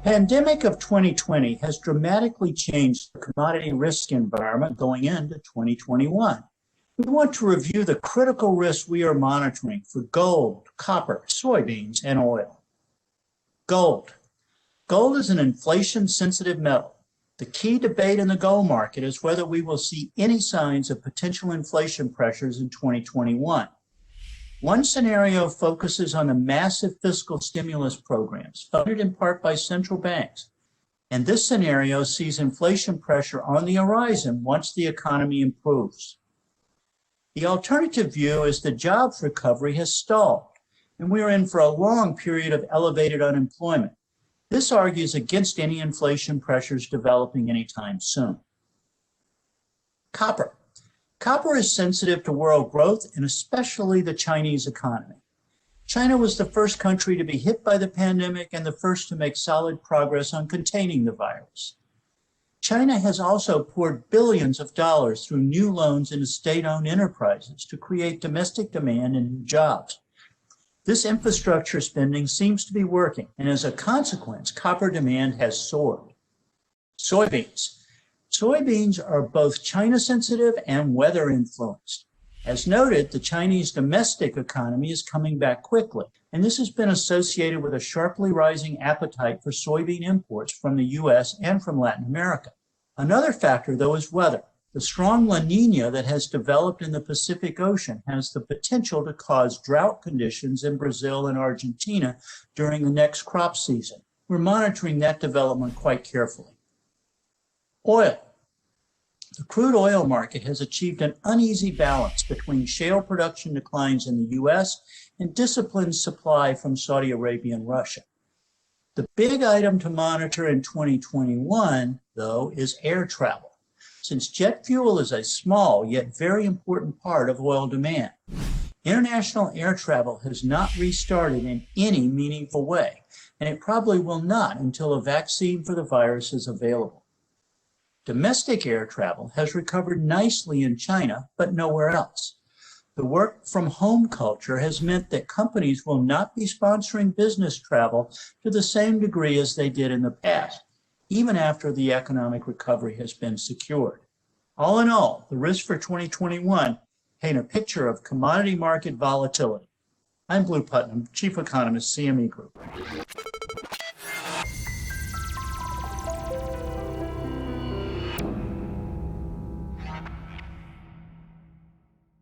Pandemic of 2020 has dramatically changed the commodity risk environment going into 2021. We want to review the critical risks we are monitoring for gold, copper, soybeans, and oil. Gold. Gold is an inflation-sensitive metal. The key debate in the gold market is whether we will see any signs of potential inflation pressures in 2021. One scenario focuses on the massive fiscal stimulus programs funded in part by central banks. And this scenario sees inflation pressure on the horizon once the economy improves. The alternative view is the jobs recovery has stalled, and we are in for a long period of elevated unemployment. This argues against any inflation pressures developing anytime soon. Copper. Copper is sensitive to world growth and especially the Chinese economy. China was the first country to be hit by the pandemic and the first to make solid progress on containing the virus. China has also poured billions of dollars through new loans into state-owned enterprises to create domestic demand and new jobs. This infrastructure spending seems to be working, and as a consequence, copper demand has soared. Soybeans. Soybeans are both China-sensitive and weather-influenced. As noted, the Chinese domestic economy is coming back quickly, and this has been associated with a sharply rising appetite for soybean imports from the U.S. and from Latin America. Another factor, though, is weather. The strong La Nina that has developed in the Pacific Ocean has the potential to cause drought conditions in Brazil and Argentina during the next crop season. We're monitoring that development quite carefully. Oil. The crude oil market has achieved an uneasy balance between shale production declines in the U.S. and disciplined supply from Saudi Arabia and Russia. The big item to monitor in 2021, though, is air travel, since jet fuel is a small yet very important part of oil demand. International air travel has not restarted in any meaningful way, and it probably will not until a vaccine for the virus is available. Domestic air travel has recovered nicely in China, but nowhere else. The work from home culture has meant that companies will not be sponsoring business travel to the same degree as they did in the past, even after the economic recovery has been secured. All in all, the risks for 2021 paint a picture of commodity market volatility. I'm Blue Putnam, Chief Economist, CME Group.